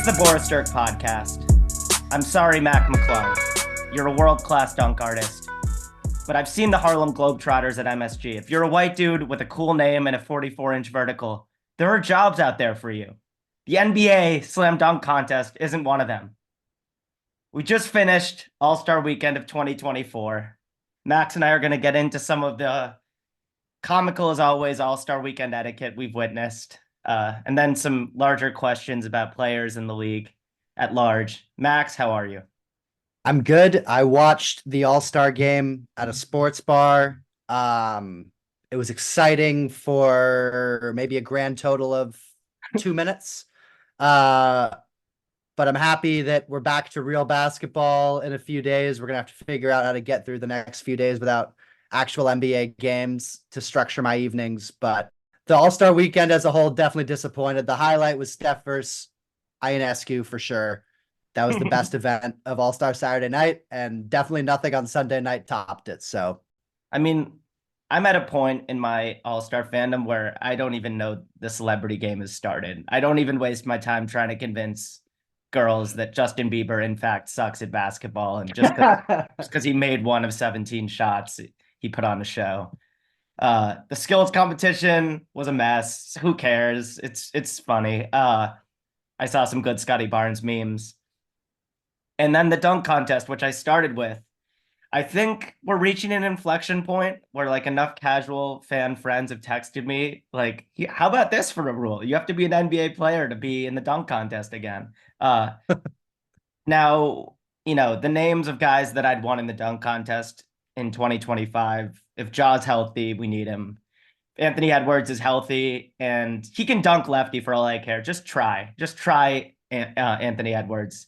the Boris Dirk podcast. I'm sorry, Mac McClung. You're a world-class dunk artist. But I've seen the Harlem Globetrotters at MSG. If you're a white dude with a cool name and a 44-inch vertical, there are jobs out there for you. The NBA slam dunk contest isn't one of them. We just finished All-Star Weekend of 2024. Max and I are going to get into some of the comical, as always, All-Star Weekend etiquette we've witnessed, and then some larger questions about players in the league at large. Max, how are you? I'm good. I watched the All-Star game at a sports bar. It was exciting for maybe a grand total of 2 minutes. Uh, but I'm happy that we're back to real basketball in a few days. We're gonna have to figure out how to get through the next few days without actual NBA games to structure my evenings. But the All-Star weekend as a whole, definitely disappointed. The highlight was Steph versus Ionescu for sure. That was the best event of All-Star Saturday night, and definitely nothing on Sunday night topped it. So, I mean, I'm at a point in my All-Star fandom where I don't even know the celebrity game has started. I don't even waste my time trying to convince girls that Justin Bieber, in fact, sucks at basketball. And just because he made one of 17 shots, he put on a show. The skills competition was a mess. Who cares? It's funny. I saw some good Scotty Barnes memes. And then the dunk contest, which I started with. I think we're reaching an inflection point where like enough casual fan friends have texted me like, how about this for a rule? You have to be an NBA player to be in the dunk contest again. Now, the names of guys that I'd want in the dunk contest in 2025. If Jaw's healthy, we need him. Anthony Edwards is healthy and he can dunk lefty for all I care. Just try. Anthony Edwards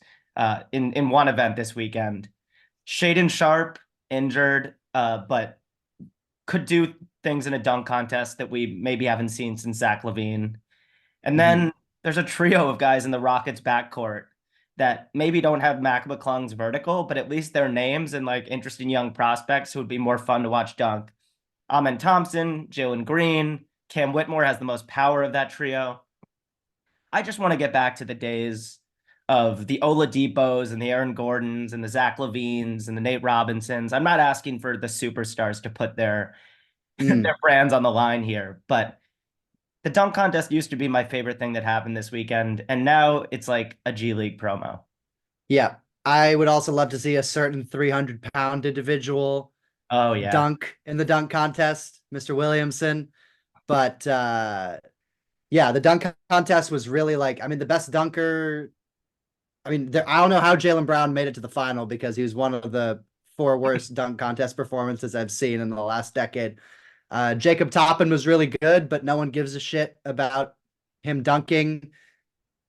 in one event this weekend. Shaden Sharp injured, but could do things in a dunk contest that we maybe haven't seen since Zach LaVine. And then there's a trio of guys in the Rockets backcourt that maybe don't have Mac McClung's vertical, but at least their names and like interesting young prospects who would be more fun to watch dunk. Amen Thompson, Jalen Green, Cam Whitmore has the most power of that trio. I just want to get back to the days of the Oladipos and the Aaron Gordons and the Zach LaVines and the Nate Robinsons. I'm not asking for the superstars to put their their brands on the line here, but the dunk contest used to be my favorite thing that happened this weekend, and now it's like a G League promo. yeah, I would also love to see a certain 300-pound individual Oh yeah. dunk in the dunk contest, Mr. Williamson. But yeah, the dunk contest was really like, I mean, the best dunker. I mean, I don't know how Jaylen Brown made it to the final because he was one of the four worst dunk contest performances I've seen in the last decade. Jacob Toppin was really good, but no one gives a shit about him dunking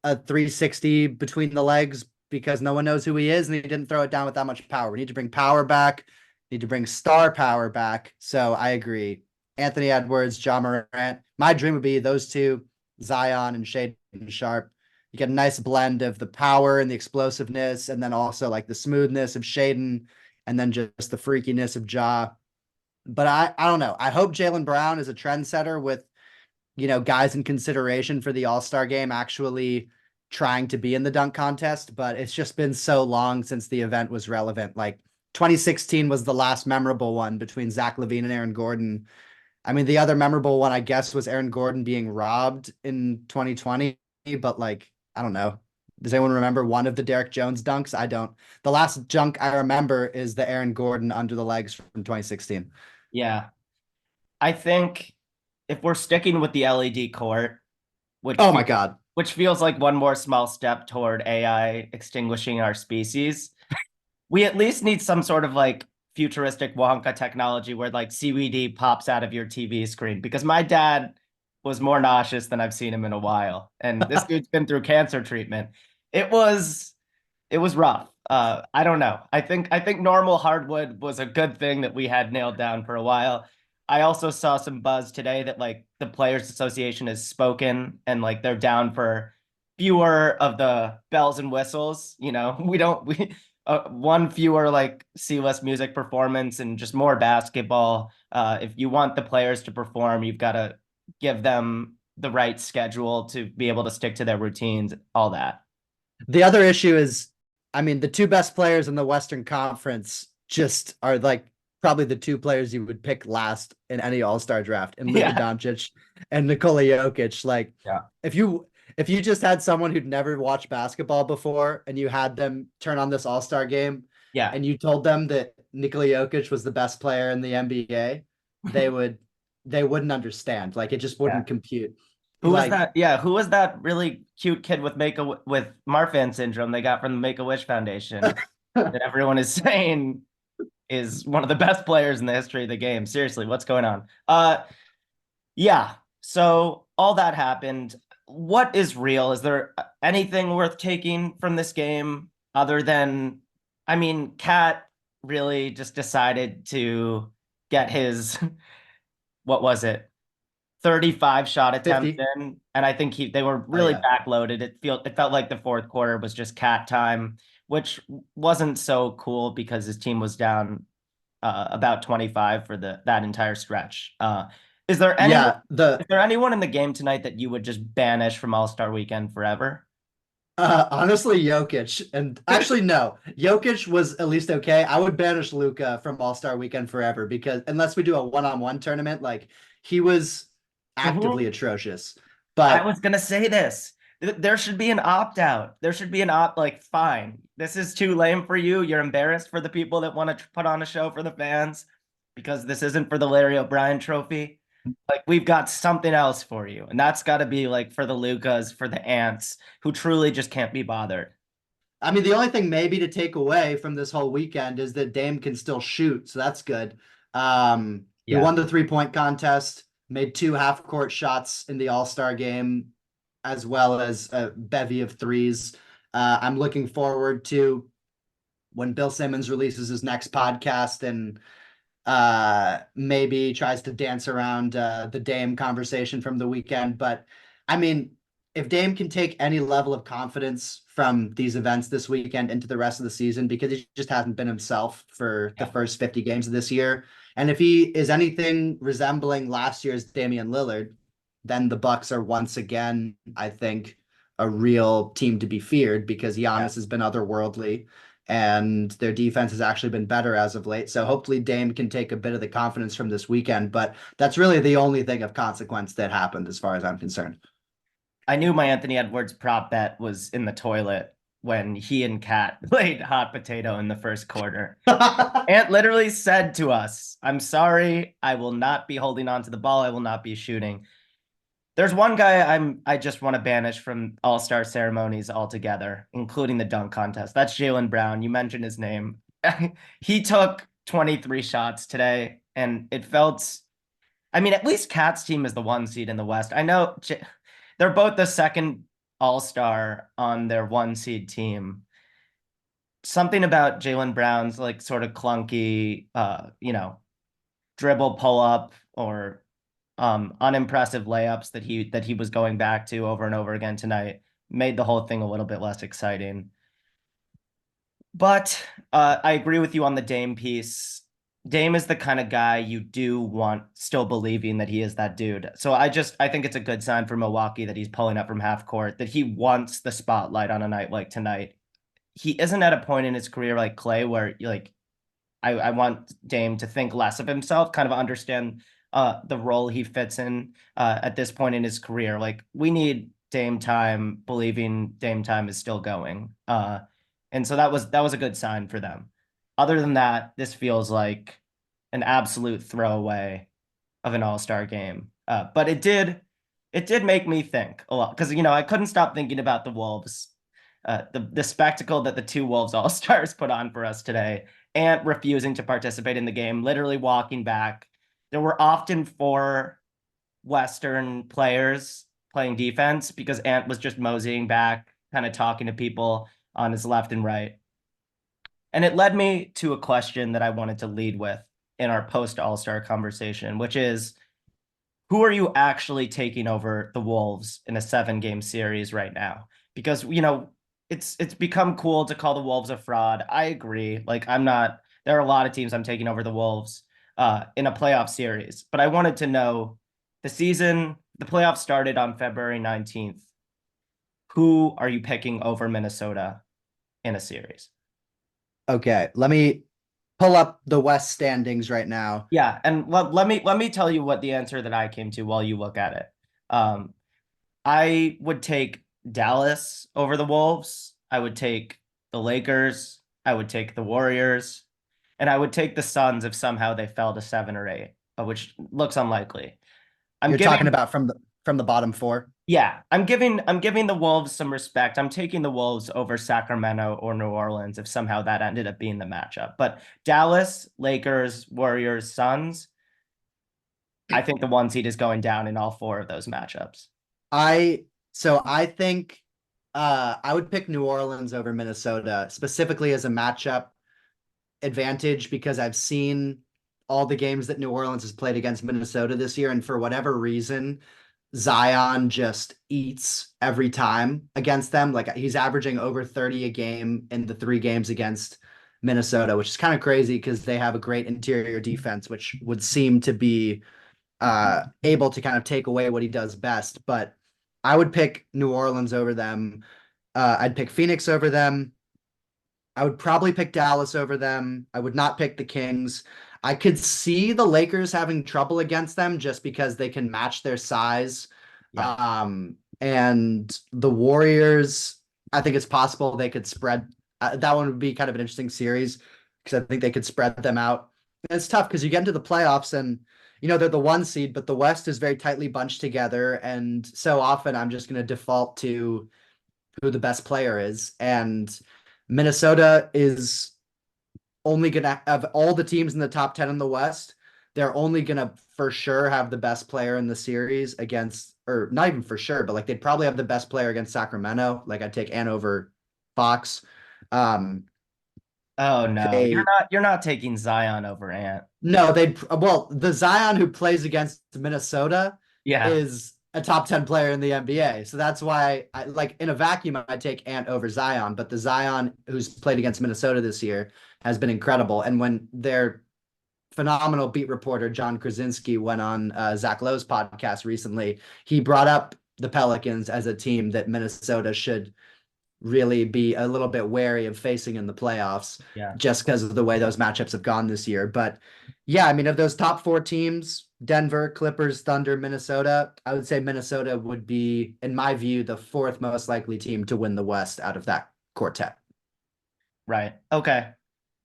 a 360 between the legs because no one knows who he is and he didn't throw it down with that much power. We need to bring power back. We need to bring star power back. So I agree. Anthony Edwards, Ja Morant. My dream would be those two, Zion and Shaden Sharp. You get a nice blend of the power and the explosiveness, and then also like the smoothness of Shaden, and then just the freakiness of Ja. But I don't know. I hope Jaylen Brown is a trendsetter with, guys in consideration for the All-Star game actually trying to be in the dunk contest. But it's just been so long since the event was relevant. Like 2016 was the last memorable one between Zach LaVine and Aaron Gordon. I mean, the other memorable one, I guess, was Aaron Gordon being robbed in 2020. But like, I don't know. Does anyone remember one of the Derek Jones dunks? I don't. The last dunk I remember is the Aaron Gordon under the legs from 2016. Yeah. I think if we're sticking with the LED court, which Oh my feels, God. which feels like one more small step toward AI extinguishing our species, we at least need some sort of like futuristic Wonka technology where like CBD pops out of your TV screen because my dad was more nauseous than I've seen him in a while. And this dude's been through cancer treatment. It was it was rough. I don't know. I think normal hardwood was a good thing that we had nailed down for a while. I also saw some buzz today that like the Players Association has spoken and like they're down for fewer of the bells and whistles. We don't we one fewer like C-list music performance and just more basketball. If you want the players to perform, you've got to give them the right schedule to be able to stick to their routines, all that. The other issue is, I mean, the two best players in the Western Conference just are like probably the two players you would pick last in any All-Star draft, and Luka Yeah. Doncic and Nikola Jokic. Like, Yeah. if you just had someone who'd never watched basketball before and you had them turn on this All-Star game Yeah. and you told them that Nikola Jokic was the best player in the NBA, they would they wouldn't understand. Like, it just Yeah. wouldn't compute. Who was Like, that? Yeah, who was that really cute kid with with Marfan syndrome they got from the Make-A-Wish Foundation that everyone is saying is one of the best players in the history of the game? Seriously, what's going on? Yeah. So all that happened. What is real? Is there anything worth taking from this game other than, I mean, Cat really just decided to get his, what was it? 35 shot attempts 50. in, and I think they were Oh really yeah. backloaded. It felt like the fourth quarter was just Cat time, which wasn't so cool because his team was down about 25 for that entire stretch. Is there anyone Yeah, the is there anyone in the game tonight that you would just banish from All-Star Weekend forever? honestly, Jokic, and actually no, Jokic was at least okay. I would banish Luca from All-Star Weekend forever because unless we do a one-on-one tournament, like he was actively Mhm. atrocious. I But was gonna say this. There should be an opt-out. There should be an opt, like, fine. This is too lame for you. You're embarrassed for the people that want to put on a show for the fans because this isn't for the Larry O'Brien trophy. Like, we've got something else for you. And that's got to be like for the Lucas, for the Ants, who truly just can't be bothered. I mean, the only thing maybe to take away from this whole weekend is that Dame can still shoot, so that's good. He Yeah. won the three-point contest, made two half-court shots in the All-Star game, as well as a bevy of threes. I'm looking forward to when Bill Simmons releases his next podcast and maybe tries to dance around the Dame conversation from the weekend. But I mean, if Dame can take any level of confidence from these events this weekend into the rest of the season, because he just hasn't been himself for the Yeah. first 50 games of this year, and if he is anything resembling last year's Damian Lillard, then the Bucks are once again, I think, a real team to be feared because Yeah. Giannis has been otherworldly and their defense has actually been better as of late. So hopefully Dame can take a bit of the confidence from this weekend. But that's really the only thing of consequence that happened as far as I'm concerned. I knew my Anthony Edwards prop bet was in the toilet when he and Kat played hot potato in the first quarter. Ant literally said to us, I'm sorry, I will not be holding on to the ball. I will not be shooting. There's one guy I just want to banish from All-Star ceremonies altogether, including the dunk contest. That's Jaylen Brown. You mentioned his name. He took 23 shots today, and it felt, I mean, at least Cat's team is the one seed in the West. I know they're both the second All-Star on their one seed team. Something about Jaylen Brown's like sort of clunky, dribble pull up or unimpressive layups that he was going back to over and over again tonight made the whole thing a little bit less exciting. But I agree with you on the Dame piece. Dame is the kind of guy you do want still believing that he is that dude. So I think it's a good sign for Milwaukee that he's pulling up from half court, that he wants the spotlight on a night like tonight. He isn't at a point in his career like Clay where like I want Dame to think less of himself, kind of understand the role he fits in at this point in his career. Like we need Dame time, believing Dame time is still going. And so that was a good sign for them. Other than that, this feels like an absolute throwaway of an all-star game. But it did make me think a lot because I couldn't stop thinking about the Wolves, the spectacle that the two Wolves all-stars put on for us today, and refusing to participate in the game, literally walking back. There were often four Western players playing defense because Ant was just moseying back, kind of talking to people on his left and right. And it led me to a question that I wanted to lead with in our post All-Star conversation, which is who are you actually taking over the Wolves in a 7 game series right now? Because it's become cool to call the Wolves a fraud. I agree. Like I'm not there are a lot of teams I'm taking over the Wolves in a playoff series, but I wanted to know the playoffs started on February 19th. Who are you picking over Minnesota in a series? Okay, let me pull up the West standings right now. Yeah, and let me tell you what the answer that I came to while you look at it. Um, I would take Dallas over the Wolves. I would take the Lakers. I would take the Warriors, and I would take the Suns if somehow they fell to 7 or 8, which looks unlikely. I'm You're talking giving about from the bottom four. Yeah, I'm giving the Wolves some respect. I'm taking the Wolves over Sacramento or New Orleans if somehow that ended up being the matchup. But Dallas, Lakers, Warriors, Suns, I think the one seed is going down in all four of those matchups. I think I would pick New Orleans over Minnesota specifically as a matchup advantage because I've seen all the games that New Orleans has played against Minnesota this year, and for whatever reason, Zion just eats every time against them. Like he's averaging over 30 a game in the 3 games against Minnesota, which is kind of crazy because they have a great interior defense, which would seem to be able to kind of take away what he does best. But I would pick New Orleans over them. I'd pick Phoenix over them. I would probably pick Dallas over them. I would not pick the Kings. I could see the Lakers having trouble against them just because they can match their size. Yeah. And the Warriors, I think it's possible they could spread. That one would be kind of an interesting series because I think they could spread them out. And it's tough because you get into the playoffs and they're the 1 seed, but the West is very tightly bunched together. And so often I'm just going to default to who the best player is. And Minnesota is only going to have all the teams in the top 10 in the West. They're only going to for sure have the best player in the series against, or not even for sure, but like they'd probably have the best player against Sacramento. Like I'd take Ant over Fox. Um, Oh no, you're they not you're not taking Zion over Ant. No, well, the Zion who plays against Minnesota Yeah. is a top 10 player in the NBA. So that's why I like in a vacuum, I take Ant over Zion, but the Zion who's played against Minnesota this year has been incredible. And when their phenomenal beat reporter, John Krasinski, went on Zach Lowe's podcast recently, he brought up the Pelicans as a team that Minnesota should really be a little bit wary of facing in the playoffs Yeah. just because of the way those matchups have gone this year. But yeah, I mean, of those top 4 teams, Denver, Clippers, Thunder, Minnesota, I would say Minnesota would be, in my view, the 4th most likely team to win the West out of that quartet. Right. Okay.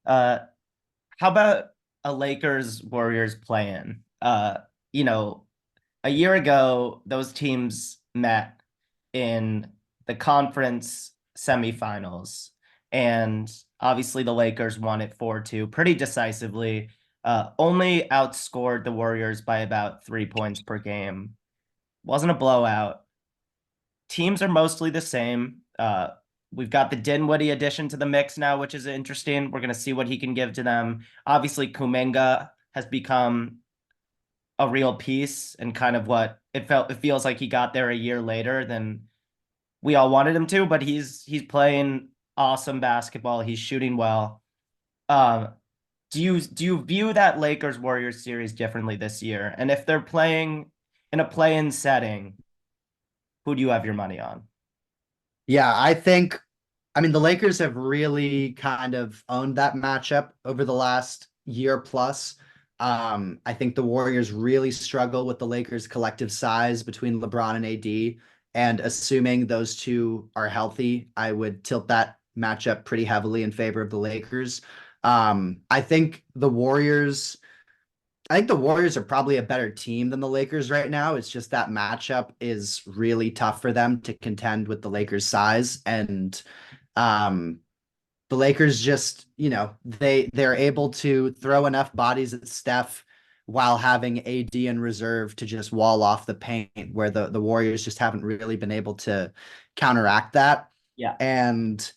Uh, how about a Lakers Warriors play-in? You know, a year ago, those teams met in the conference semifinals, and obviously the Lakers won it 4-2 pretty decisively. Only outscored the Warriors by about 3 points per game. Wasn't a blowout. Teams are mostly the same. We've got the Dinwiddie addition to the mix now, which is interesting. We're going to see what he can give to them. Obviously, Kuminga has become a real piece and kind of what it feels like he got there a year later than we all wanted him to, but he's playing awesome basketball. He's shooting well. Um, do you view that Lakers Warriors series differently this year? And if they're playing in a play-in setting, who do you have your money on? Yeah, I mean, the Lakers have really kind of owned that matchup over the last year plus. I think the Warriors really struggle with the Lakers' collective size between LeBron and AD. And assuming those two are healthy, I would tilt that matchup pretty heavily in favor of the Lakers. I think the Warriors are probably a better team than the Lakers right now. It's just that matchup is really tough for them to contend with the Lakers' size. And um, the Lakers just, they're able to throw enough bodies at Steph while having AD in reserve to just wall off the paint, where the Warriors just haven't really been able to counteract that. Yeah. And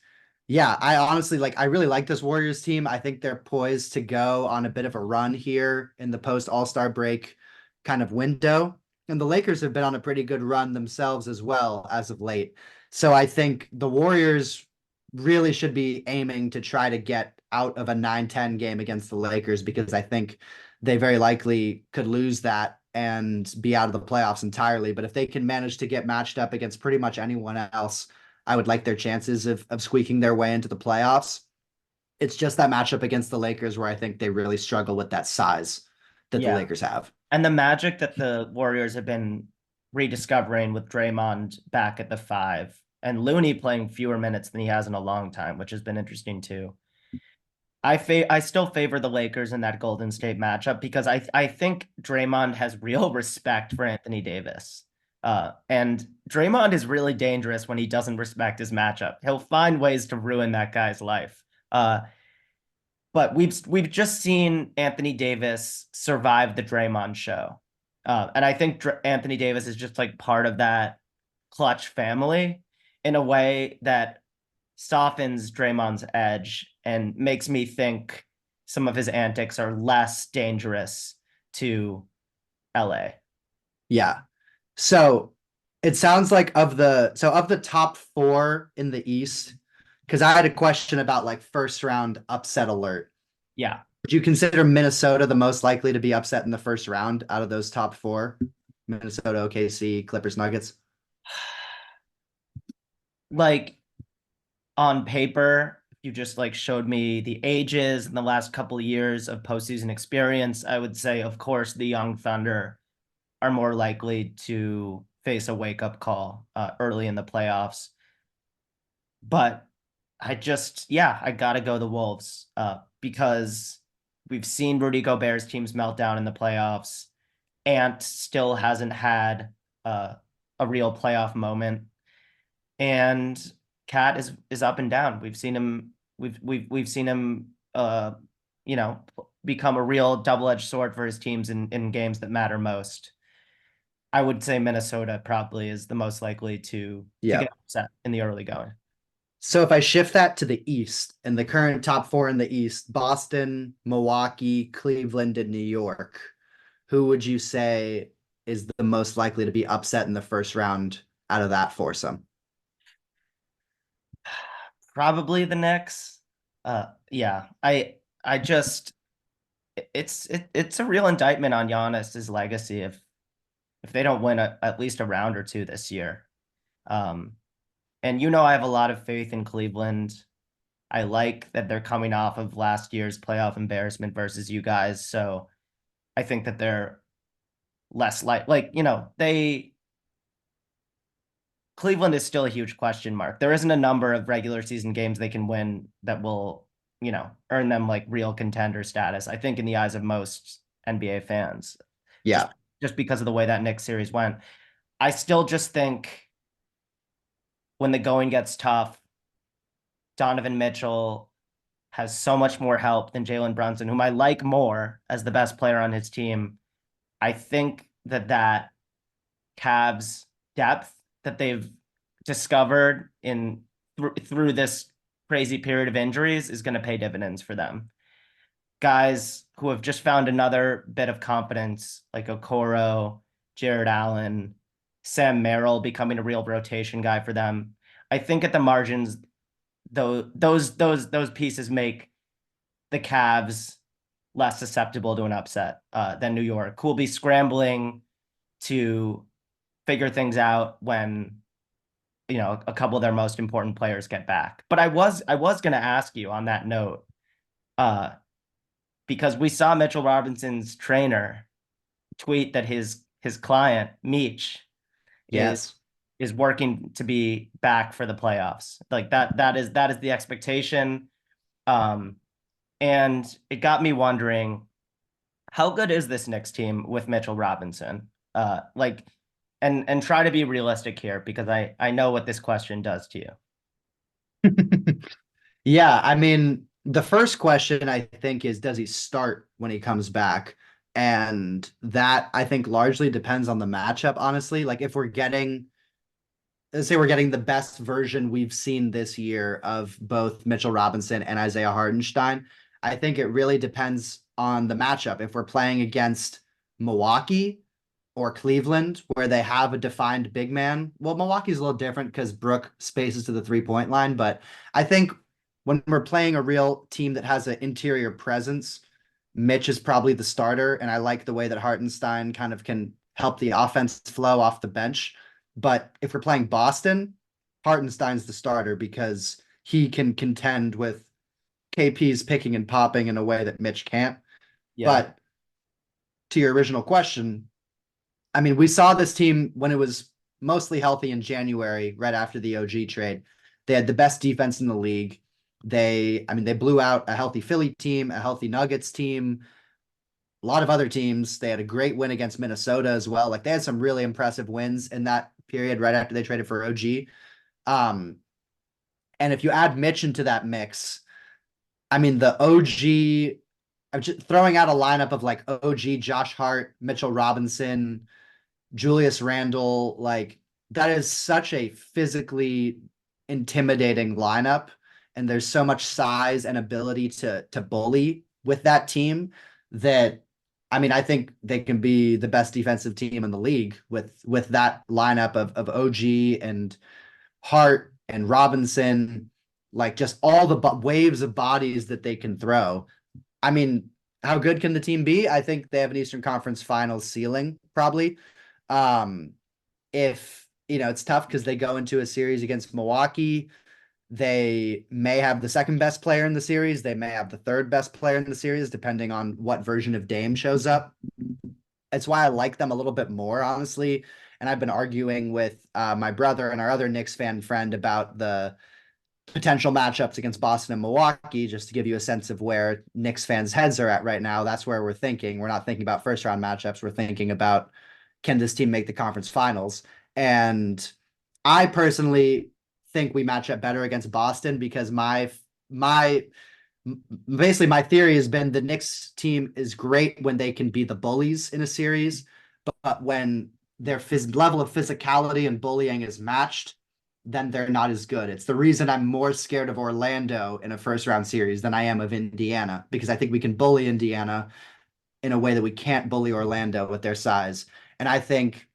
yeah, I really like this Warriors team. I think they're poised to go on a bit of a run here in the post All-Star break kind of window. And the Lakers have been on a pretty good run themselves as well as of late. So I think the Warriors really should be aiming to try to get out of a 9-10 game against the Lakers because I think they very likely could lose that and be out of the playoffs entirely. But if they can manage to get matched up against pretty much anyone else, I would like their chances of squeaking their way into the playoffs. It's just that matchup against the Lakers where I think they really struggle with that size that the Yeah. Lakers have. And the magic that the Warriors have been rediscovering with Draymond back at the five and Looney playing fewer minutes than he has in a long time, which has been interesting too. I still favor the Lakers in that Golden State matchup because I think Draymond has real respect for Anthony Davis. And Draymond is really dangerous when he doesn't respect his matchup. He'll find ways to ruin that guy's life. But we've just seen Anthony Davis survive the Draymond show. And I think Anthony Davis is just like part of that clutch family in a way that softens Draymond's edge and makes me think some of his antics are less dangerous to LA. Yeah. So it sounds like of the top four in the East, because I had a question about like first round upset alert. Yeah. Would you consider Minnesota the most likely to be upset in the first round out of those top four? Minnesota, OKC, Clippers, Nuggets. Like on paper, if you just like showed me the ages in the last couple of years of postseason experience, I would say, of course, the Young Thunder are more likely to face a wake up call early in the playoffs. But I gotta go the Wolves because we've seen Rudy Gobert's teams melt down in the playoffs. Ant still hasn't had a real playoff moment, and Cat is up and down. We've seen him. We've seen him. You know, become a real double-edged sword for his teams in games that matter most. I would say Minnesota probably is the most likely to Yeah. get upset in the early going. So if I shift that to the East and the current top four in the East, Boston, Milwaukee, Cleveland, and New York, who would you say is the most likely to be upset in the first round out of that foursome? Probably the Knicks. Yeah, I just it's a real indictment on Giannis's legacy if they don't win at least a round or two this year. Um, and I have a lot of faith in Cleveland. I like that they're coming off of last year's playoff embarrassment versus you guys, so I think that they're less like they Cleveland is still a huge question mark. There isn't a number of regular season games they can win that will, earn them like real contender status. I think in the eyes of most NBA fans, just Yeah. just because of the way that Knicks series went. I still just think when the going gets tough, Donovan Mitchell has so much more help than Jalen Brunson, whom I like more as the best player on his team. I think that Cavs depth that they've discovered through this crazy period of injuries is going to pay dividends for them. Guys who have just found another bit of confidence, like Okoro, Jared Allen, Sam Merrill becoming a real rotation guy for them. I think at the margins, though, those pieces make the Cavs less susceptible to an upset than New York, who will be scrambling to figure things out when a couple of their most important players get back. But I was going to ask you on that note, uh, because we saw Mitchell Robinson's trainer tweet that his client Meech is Yes. is working to be back for the playoffs. Like that is the expectation. Um, and it got me wondering, how good is this Knicks team with Mitchell Robinson? Like, and try to be realistic here because I know what this question does to you. Yeah, I mean, the first question I think is does he start when he comes back? And that I think largely depends on the matchup, honestly. Like if we're getting let's say we're getting the best version we've seen this year of both Mitchell Robinson and Isaiah Hartenstein. I think it really depends on the matchup. If we're playing against Milwaukee or Cleveland, where they have a defined big man, well, Milwaukee's a little different because Brook spaces to the 3-point line. But I think when we're playing a real team that has an interior presence, Mitch is probably the starter. And I like the way that Hartenstein can help the offense flow off the bench. But if we're playing Boston, Hartenstein's the starter because he can contend with KP's picking and popping in a way that Mitch can't. Yeah. But to your original question, I mean, we saw this team when it was mostly healthy in January, right after the OG trade. They had the best defense in the league. They blew out a healthy Philly team, a healthy Nuggets team, a lot of other teams. They had a great win against Minnesota as well. Like they had some really impressive wins in that period right after they traded for OG. Um, and if you add Mitch into that mix, I mean, the OG, I'm just throwing out a lineup of like OG, Josh Hart, Mitchell Robinson, Julius Randle, like that is such a physically intimidating lineup. And there's so much size and ability to bully with that team that I mean, I think they can be the best defensive team in the league with that lineup of OG and Hart and Robinson, like just all the waves of bodies that they can throw. I mean, how good can the team be? I think they have an Eastern Conference Finals ceiling, probably. Um, if it's tough because they go into a series against Milwaukee. They may have the second best player in the series. They may have the third best player in the series, depending on what version of Dame shows up. That's why I like them a little bit more, honestly. And I've been arguing with my brother and our other Knicks fan friend about the potential matchups against Boston and Milwaukee, just to give you a sense of where Knicks fans' heads are at right now. That's where we're thinking. We're not thinking about first round matchups. We're thinking about, can this team make the conference finals? And I personally think we match up better against Boston because my basically my theory has been the Knicks team is great when they can be the bullies in a series, but when their level of physicality and bullying is matched, then they're not as good. It's the reason I'm more scared of Orlando in a first round series than I am of Indiana, because I think we can bully Indiana in a way that we can't bully Orlando with their size. And I think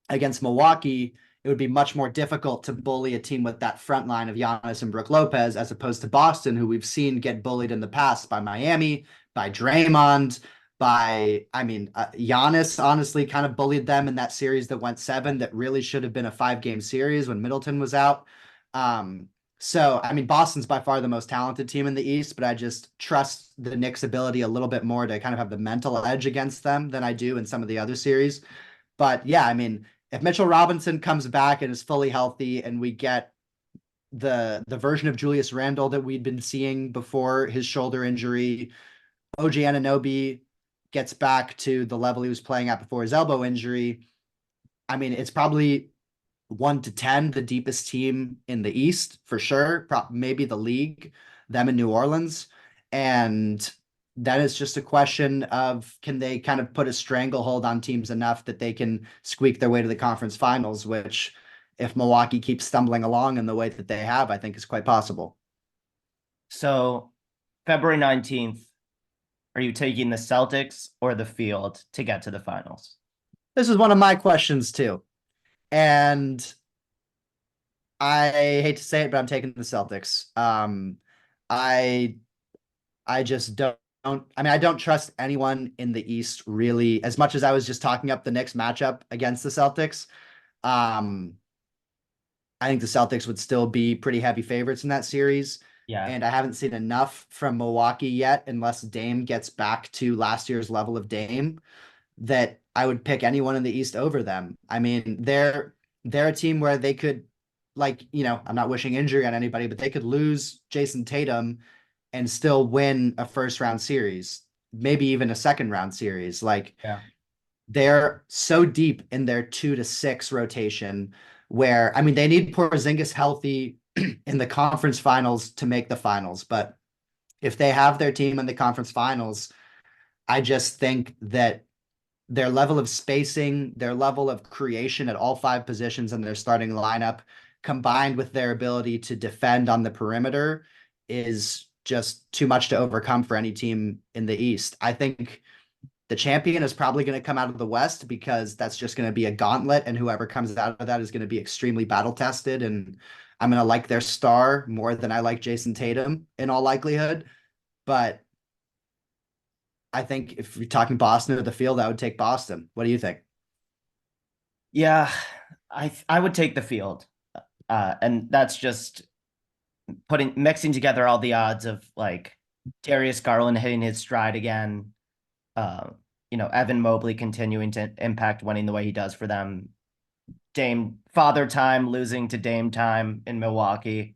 against Milwaukee, it would be much more difficult to bully a team with that front line of Giannis and Brook Lopez as opposed to Boston, who we've seen get bullied in the past by Miami, by Draymond, Giannis honestly kind of bullied them in that series that went 7 that really should have been a 5-game series when Middleton was out. Boston's by far the most talented team in the East, but I just trust the Knicks' ability a little bit more to kind of have the mental edge against them than I do in some of the other series. But yeah, I mean, if Mitchell Robinson comes back and is fully healthy and we get the version of Julius Randle that we'd been seeing before his shoulder injury, OG Anunoby gets back to the level he was playing at before his elbow injury. I mean, it's probably 1 to 10, the deepest team in the East for sure, maybe the league, them in New Orleans. And then it's just a question of, can they kind of put a stranglehold on teams enough that they can squeak their way to the conference finals, which if Milwaukee keeps stumbling along in the way that they have, I think is quite possible. So February 19th, are you taking the Celtics or the field to get to the finals? This is one of my questions too. And I hate to say it, but I'm taking the Celtics. I I just don't. I don't trust anyone in the East really. As much as I was just talking up the next matchup against the Celtics, um, I think the Celtics would still be pretty heavy favorites in that series. Yeah. And I haven't seen enough from Milwaukee yet, unless Dame gets back to last year's level of Dame, that I would pick anyone in the East over them. I mean, they're a team where they could, like, I'm not wishing injury on anybody, but they could lose Jason Tatum and still win a first round series, maybe even a second round series. Like, Yeah. they're so deep in their 2 to 6 rotation where, I mean, they need Porzingis healthy in the conference finals to make the finals. But if they have their team in the conference finals, I just think that their level of spacing, their level of creation at all 5 positions in their starting lineup, combined with their ability to defend on the perimeter, is just too much to overcome for any team in the East. I think the champion is probably going to come out of the West because that's just going to be a gauntlet, and whoever comes out of that is going to be extremely battle tested. And I'm going to like their star more than I like Jason Tatum in all likelihood. But I think if you're talking Boston or the field, I would take Boston. What do you think? Yeah, I would take the field. And that's just mixing together all the odds of like Darius Garland hitting his stride again, uh, Evan Mobley continuing to impact winning the way he does for them. Dame father time losing to Dame time in Milwaukee.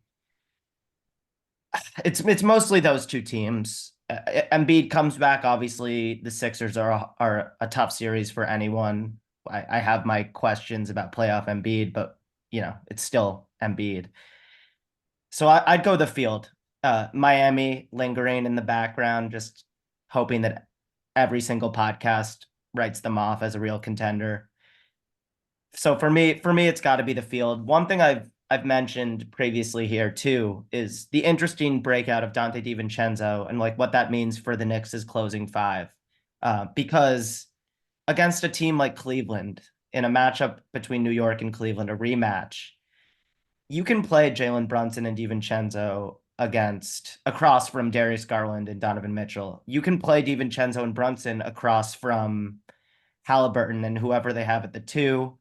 It's mostly those two teams. Embiid comes back. Obviously, the Sixers are a tough series for anyone. I have my questions about playoff Embiid, but it's still Embiid. So I'd go the field. Miami lingering in the background, just hoping that every single podcast writes them off as a real contender. So for me, it's got to be the field. One thing I've mentioned previously here too is the interesting breakout of Dante DiVincenzo and like what that means for the Knicks' closing five. Because against a team like Cleveland in a matchup between New York and Cleveland, a rematch, you can play Jalen Brunson and DiVincenzo across from Darius Garland and Donovan Mitchell. You can play DiVincenzo and Brunson across from Halliburton and whoever they have at the two.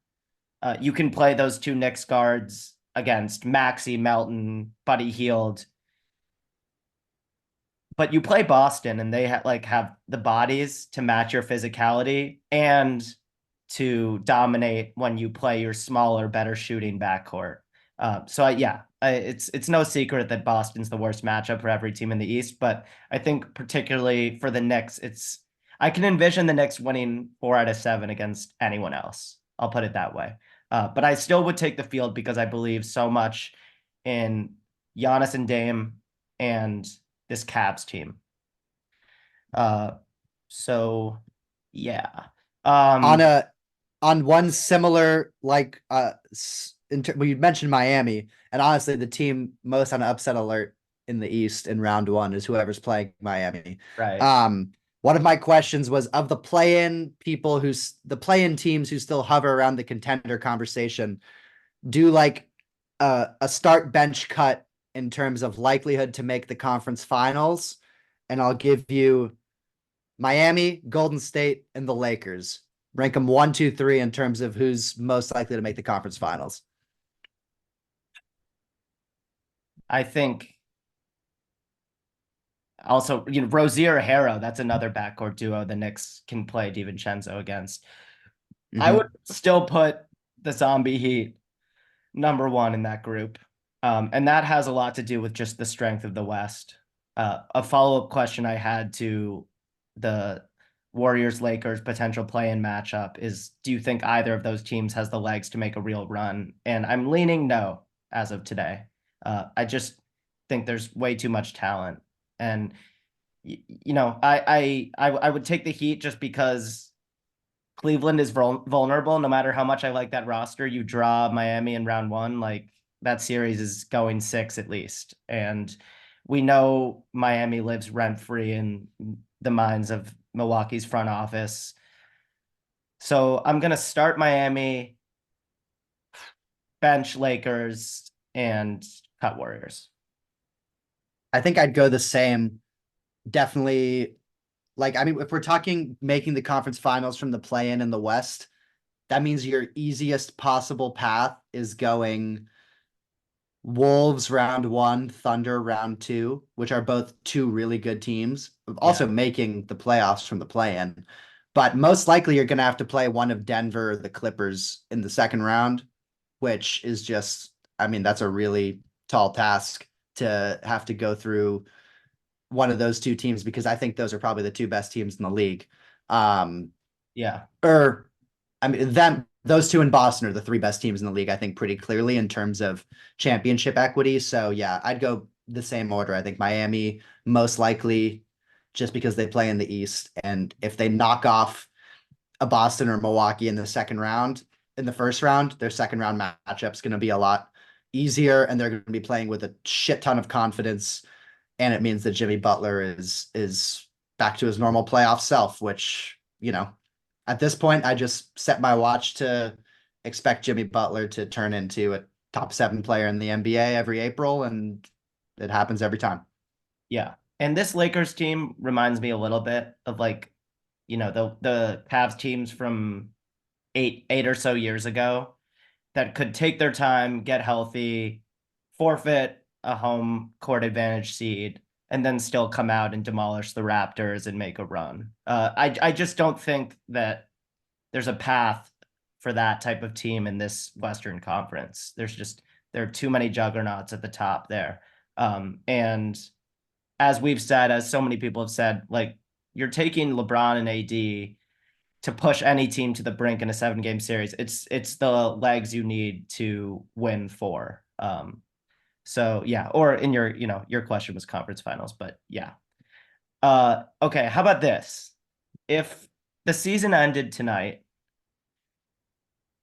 You can play those two Knicks guards against Maxey, Melton, Buddy Hield, but you play Boston and they have the bodies to match your physicality and to dominate when you play your smaller, better shooting backcourt. It's no secret that Boston's the worst matchup for every team in the East, but I think particularly for the Knicks, I can envision the Knicks winning 4 out of 7 against anyone else. I'll put it that way. But I still would take the field because I believe so much in Giannis and Dame and this Cavs team. Uh, so yeah. On Um, a on one similar we mentioned Miami, and honestly, the team most on an upset alert in the East in round one is whoever's playing Miami. right. Um, one of my questions was of the play-in teams who still hover around the contender conversation, do like a start bench cut in terms of likelihood to make the conference finals, and I'll give you Miami, Golden State, and the Lakers. Rank them 1, 2, 3 in terms of who's most likely to make the conference finals. I think also, Rozier Harrow, that's another backcourt duo the Knicks can play DiVincenzo against. I would Mm-hmm. still put the Zombie Heat number one in that group. And that has a lot to do with just the strength of the West. A follow-up question I had to the Warriors Lakers potential play-in matchup is, do you think either of those teams has the legs to make a real run? And I'm leaning no as of today. I just think there's way too much talent. And I would take the Heat just because Cleveland is vulnerable. No matter how much I like that roster, you draw Miami in round one, like that series is going 6 at least. And we know Miami lives rent free in the minds of Milwaukee's front office. So I'm going to start Miami, bench Lakers, and cut Warriors. I think I'd go the same. Definitely, if we're talking making the conference finals from the play-in in the West, that means your easiest possible path is going Wolves round one, Thunder round two, which are both two really good teams, Yeah. also making the playoffs from the play-in. But most likely you're going to have to play one of Denver or the Clippers in the second round, which is just, I mean, that's a really tall task to have to go through one of those two teams because I think those are probably the two best teams in the league. Um, Yeah. or I mean, those two in Boston are the three best teams in the league, I think, pretty clearly in terms of championship equity. So yeah, I'd go the same order. I think Miami most likely just because they play in the East. And if they knock off a Boston or Milwaukee in the second round, in the first round, their second round matchup's going to be a lot easier and they're going to be playing with a shit ton of confidence. And it means that Jimmy Butler is back to his normal playoff self, which, at this point, I just set my watch to expect Jimmy Butler to turn into a top 7 player in the NBA every April, and it happens every time. Yeah. And this Lakers team reminds me a little bit of like, the Cavs teams from eight or so years ago. that could take their time, get healthy, forfeit a home court advantage seed, and then still come out and demolish the Raptors and make a run. I just don't think that there's a path for that type of team in this Western Conference. There are too many juggernauts at the top there. And as we've said, as so many people have said, like you're taking LeBron and AD to push any team to the brink in a 7 game series. It's the legs you need to win four. So yeah, or in your question was conference finals, but yeah. Okay, how about this? If the season ended tonight,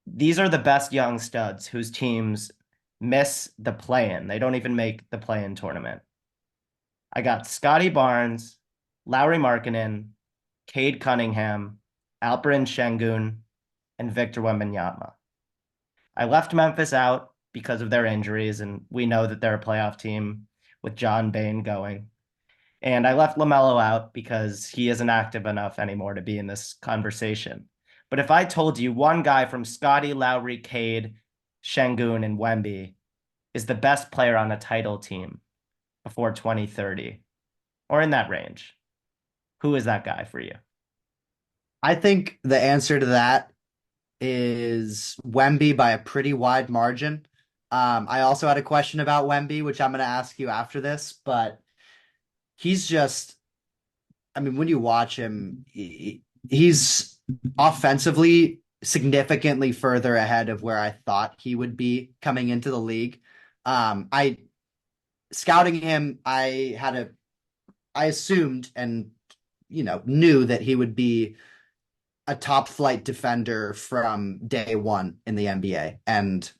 these are the best young studs whose teams miss the play-in. They don't even make the play-in tournament. I got Scotty Barnes, Lowry Markkinen, Cade Cunningham, Alperen Şengün, and Victor Wembanyama. I left Memphis out because of their injuries, and we know that they're a playoff team with John Bain going. And I left LaMelo out because he isn't active enough anymore to be in this conversation. But if I told you one guy from Scotty, Lowry, Cade, Şengün, and Wemby is the best player on a title team before 2030 or in that range, who is that guy for you? I think the answer to that is Wemby by a pretty wide margin. I also had a question about Wemby, which I'm going to ask you after this, but he's just, I mean, when you watch him, he's offensively significantly further ahead of where I thought he would be coming into the league. I scouting him, I assumed and knew that he would be a top flight defender from day one in the NBA. And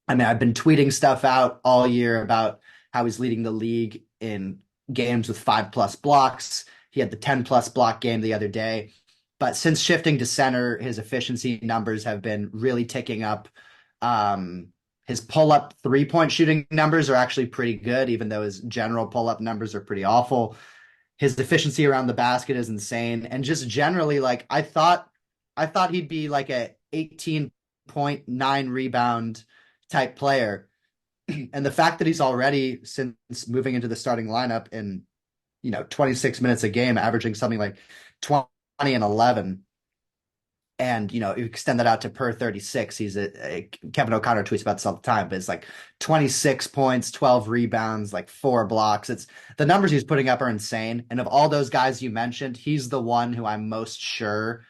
I mean, I've been tweeting stuff out all year about how he's leading the league in games with 5+ blocks. He had the 10+ block game the other day. But since shifting to center, his efficiency numbers have been really ticking up. His pull-up three-point shooting numbers are actually pretty good, even though his general pull-up numbers are pretty awful. His efficiency around the basket is insane. And just generally, like I thought he'd be like a 18.9 rebound type player. And the fact that he's already, since moving into the starting lineup in 26 minutes a game, averaging something like 20 and 11. And, you extend that out to per 36. He's Kevin O'Connor tweets about this all the time, but it's like 26 points, 12 rebounds, like 4 blocks. It's the numbers he's putting up are insane. And of all those guys you mentioned, he's the one who I'm most sure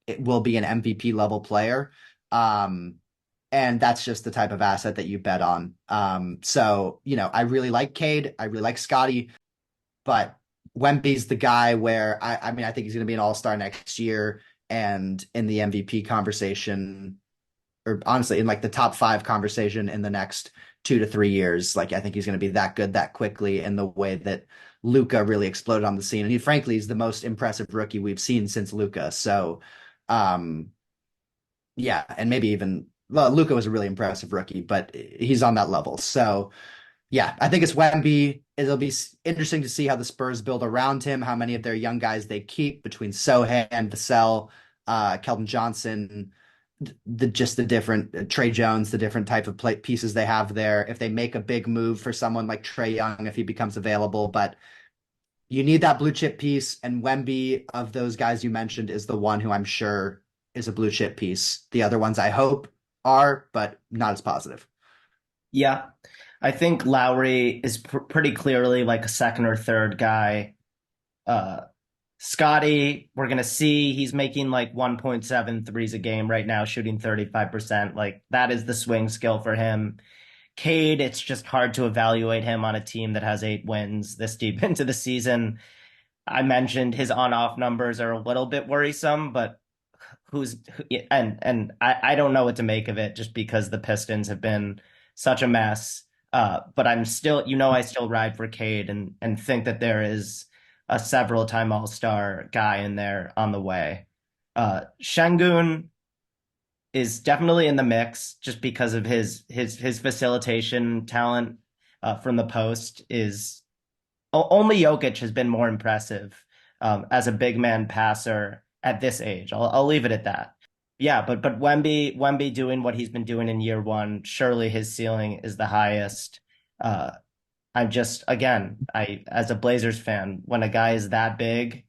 it will be an MVP level player. And that's just the type of asset that you bet on. So, I really like Cade. I really like Scotty, but Wemby's the guy where I mean, I think he's going to be an all-star next year and in the MVP conversation, or honestly, in like the top 5 conversation in the next 2 to 3 years. Like, I think he's going to be that good that quickly in the way that Luka really exploded on the scene. And he, frankly, is the most impressive rookie we've seen since Luka. So, yeah, and maybe even, well, Luka was a really impressive rookie, but he's on that level. So, yeah, I think it's Wemby. It'll be interesting to see how the Spurs build around him, how many of their young guys they keep between Sohan, Vassell, Keldon Johnson, the different Trey Jones, the different type of pieces they have there. If they make a big move for someone like Trey Young, if he becomes available, but you need that blue chip piece, and Wemby of those guys you mentioned is the one who I'm sure is a blue chip piece. The other ones I hope are, but not as positive. Yeah, I think Lowry is pretty clearly like a second or third guy. Uh, Scotty, we're gonna see he's making like 1.7 threes a game right now, shooting 35%. Like that is the swing skill for him. Cade, it's just hard to evaluate him on a team that has 8 wins this deep into the season. I mentioned his on-off numbers are a little bit worrisome, but who's and I don't know what to make of it just because the Pistons have been such a mess. But I'm still, I still ride for Cade and think that there is a several-time All-Star guy in there on the way. Şengün is definitely in the mix just because of his facilitation talent from the post is only Jokic has been more impressive as a big man passer at this age. I'll leave it at that. yeah, but Wemby doing what he's been doing in year one, surely his ceiling is the highest. Uh, I'm just again, I as a Blazers fan, when a guy is that big,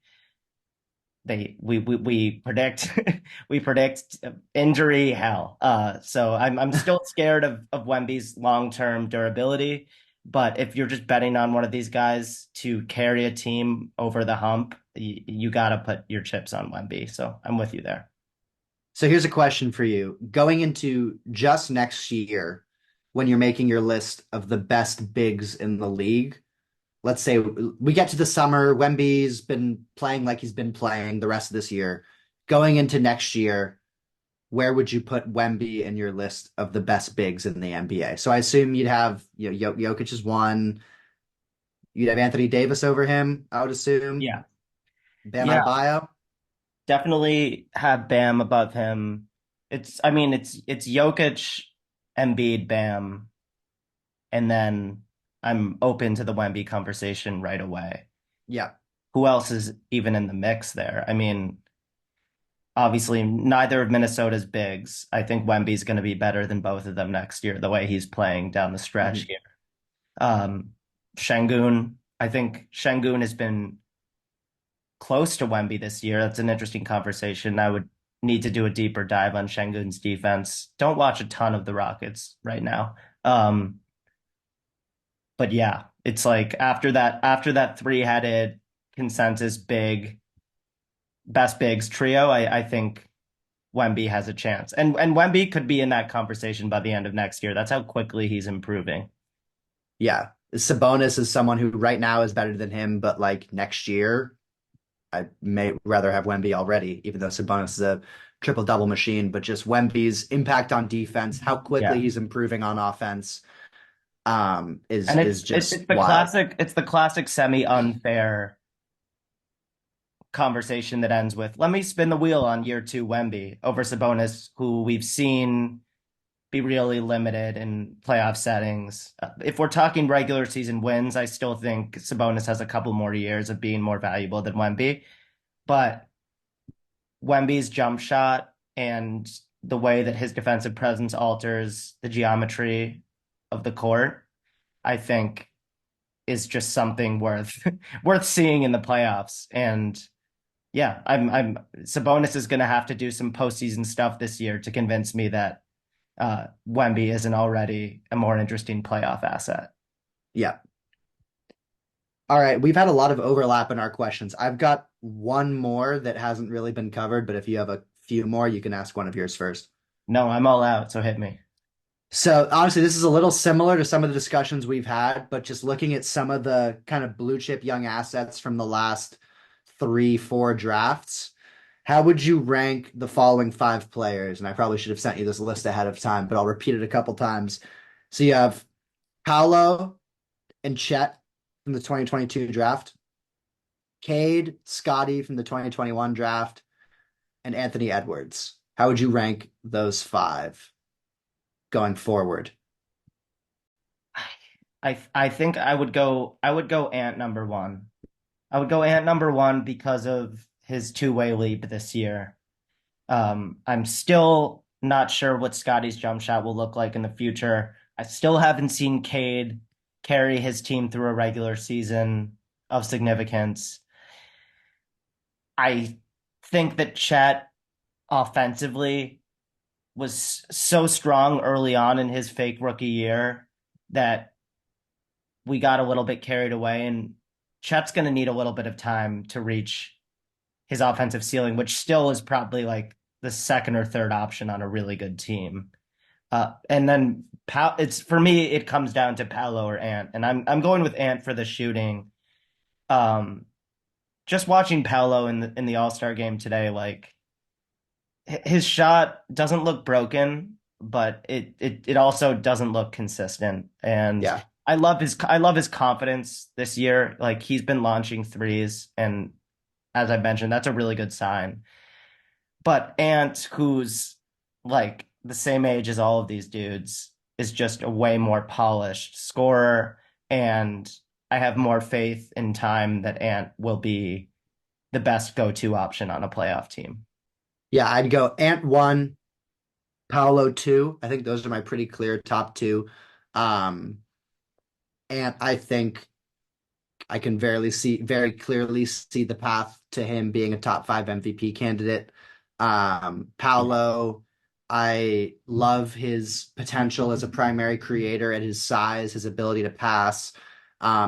we predict we predict injury hell. So I'm still scared of Wemby's long-term durability. But if you're just betting on one of these guys to carry a team over the hump, you got to put your chips on Wemby. So I'm with you there. So here's a question for you. Going into just next year, when you're making your list of the best bigs in the league, let's say we get to the summer, Wemby's been playing like he's been playing the rest of this year. Going into next year, where would you put Wemby in your list of the best bigs in the NBA? So I assume you'd have, Jokic is one. You'd have Anthony Davis over him, I would assume. Yeah. Bam Yeah, Adebayo. definitely have Bam above him. I mean, it's Jokic, Embiid, Bam, and then I'm open to the Wemby conversation right away. Yeah. Who else is even in the mix there? I mean, obviously neither of Minnesota's bigs. I think Wemby's going to be better than both of them next year, the way he's playing down the stretch Mhm. here. Um, Şengün, I think Şengün has been close to Wemby this year. That's an interesting conversation. I would need to do a deeper dive on Şengün's defense. Don't watch a ton of the Rockets right now. But yeah, it's like after that three-headed consensus big best bigs trio, I think Wemby has a chance. And Wemby could be in that conversation by the end of next year. That's how quickly he's improving. Yeah. Sabonis is someone who right now is better than him, but like next year, I may rather have Wemby already, even though Sabonis is a triple double machine, but just Wemby's impact on defense, how quickly Yeah. he's improving on offense, And is it's just the wild. classic semi unfair conversation that ends with let me spin the wheel on year two Wemby over Sabonis, who we've seen be really limited in playoff settings. If we're talking regular season wins, I still think Sabonis has a couple more years of being more valuable than Wemby. But Wemby's jump shot and the way that his defensive presence alters the geometry of the court, I think is just something worth worth seeing in the playoffs. And yeah, I'm Sabonis is going to have to do some postseason stuff this year to convince me that Wemby isn't already a more interesting playoff asset. Yeah. All right. We've had a lot of overlap in our questions. I've got one more that hasn't really been covered, but if you have a few more, you can ask one of yours first. No, I'm all out, so hit me. So honestly, this is a little similar to some of the discussions we've had, but just looking at some of the kind of blue chip young assets from the last three, four drafts, how would you rank the following five players? And I probably should have sent you this list ahead of time, but I'll repeat it a couple times. So you have Paolo and Chet from the 2022 draft, Cade, Scotty from the 2021 draft, and Anthony Edwards. How would you rank those five going forward? I think I would go Ant number one. I would go Ant number one because of his two-way leap this year. I'm still not sure what Scotty's jump shot will look like in the future. I still haven't seen Cade carry his team through a regular season of significance. I think that Chet offensively was so strong early on in his fake rookie year that we got a little bit carried away, and Chet's going to need a little bit of time to reach his offensive ceiling, which still is probably like the second or third option on a really good team. And then it's for me, it comes down to Paolo or Ant, and I'm going with Ant for the shooting. Um, just watching Paolo in the All-Star game today, like his shot doesn't look broken, but it also doesn't look consistent. And Yeah. I love his confidence this year. Like he's been launching threes, and as I mentioned, that's a really good sign. But Ant, who's like the same age as all of these dudes, is just a way more polished scorer, and I have more faith in time that Ant will be the best go-to option on a playoff team. Yeah, I'd go Ant one, Paolo two. I think those are my pretty clear top two. Um, Ant, I think I can very clearly see the path to him being a top five MVP candidate. Paolo, I love his potential as a primary creator and his size, his ability to pass,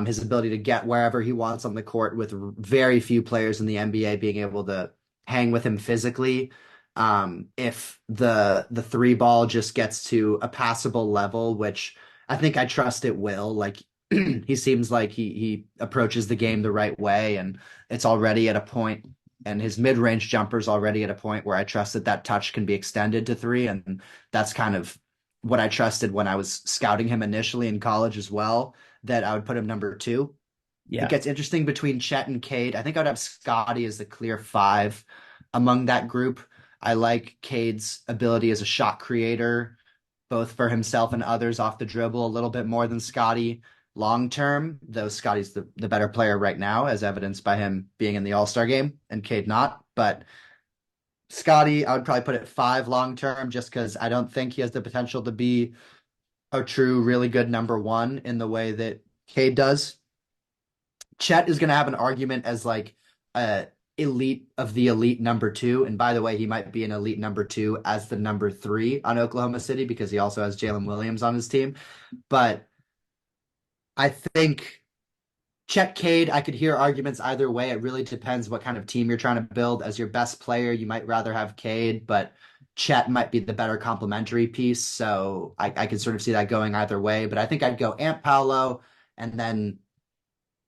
his ability to get wherever he wants on the court with very few players in the NBA being able to hang with him physically. If the three ball just gets to a passable level, which I think I trust it will, like he seems like he approaches the game the right way, and it's already at a point, and his mid-range jumper's already at a point where I trust that that touch can be extended to three, and that's kind of what I trusted when I was scouting him initially in college as well, that I would put him number two. It Yeah. gets interesting between Chet and Cade. I think I would have Scotty as the clear five among that group. I like Cade's ability as a shot creator, both for himself and others off the dribble, a little bit more than Scotty long term, though Scotty's the better player right now, as evidenced by him being in the All-Star game and Cade not. But Scotty, I would probably put it five long term just because I don't think he has the potential to be a true, really good number one in the way that Cade does. Chet is going to have an argument as like a elite of the elite number two. And by the way, he might be an elite number two as the number three on Oklahoma City because he also has Jalen Williams on his team. But I think Chet Cade, I could hear arguments either way. It really depends what kind of team you're trying to build. As your best player, you might rather have Cade, but Chet might be the better complementary piece. So I could sort of see that going either way. But I think I'd go Ant Paolo and then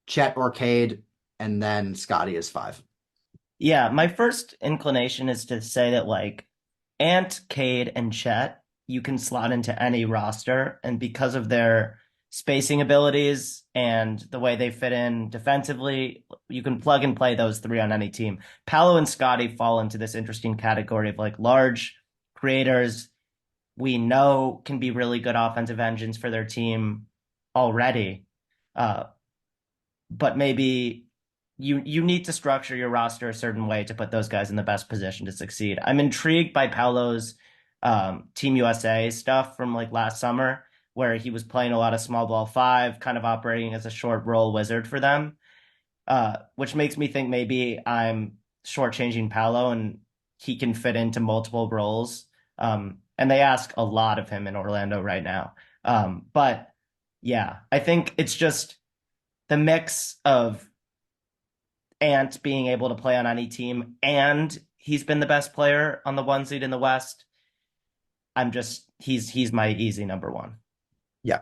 Chet or Cade, and then Scotty is five. Yeah, my first inclination is to say that like Ant, Cade, and Chet, you can slot into any roster, and because of their spacing abilities and the way they fit in defensively, you can plug and play those three on any team. Paolo and Scotty fall into this interesting category of like large creators we know can be really good offensive engines for their team already. Uh, but maybe you need to structure your roster a certain way to put those guys in the best position to succeed. I'm intrigued by Paolo's Team USA stuff from like last summer, where he was playing a lot of small ball five, kind of operating as a short roll wizard for them, which makes me think maybe I'm shortchanging Paolo and he can fit into multiple roles. And they ask a lot of him in Orlando right now. But yeah, I think it's just the mix of Ant being able to play on any team and he's been the best player on the one seed in the West. He's my easy number one. Yeah.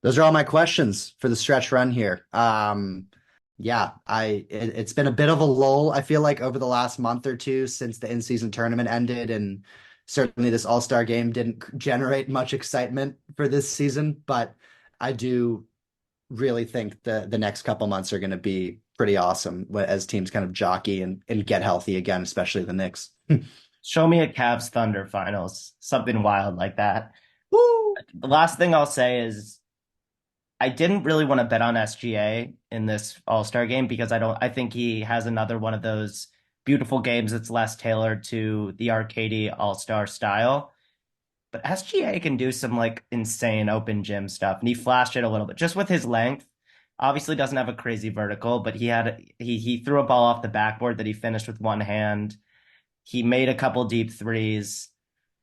Those are all my questions for the stretch run here. Yeah, it's been a bit of a lull, I feel like, over the last month or two since the in-season tournament ended, and certainly this All-Star game didn't generate much excitement for this season, but I do really think the next couple months are going to be pretty awesome as teams kind of jockey and get healthy again, especially the Knicks. Show me a Cavs Thunder finals, something wild like that. Woo! The last thing I'll say is I didn't really want to bet on SGA in this All-Star game because I think he has another one of those beautiful games that's less tailored to the arcadey All-Star style. But SGA can do some like insane open gym stuff, and he flashed it a little bit just with his length. Obviously doesn't have a crazy vertical, but he threw a ball off the backboard that he finished with one hand. He made a couple deep threes.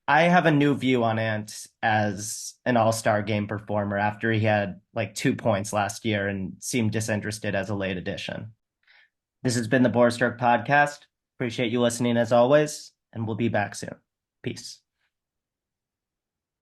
I have a new view on Ant as an all-star game performer after he had like 2 points last year and seemed disinterested as a late addition. This has been the Borstroke Podcast. Appreciate you listening as always, and we'll be back soon. Peace.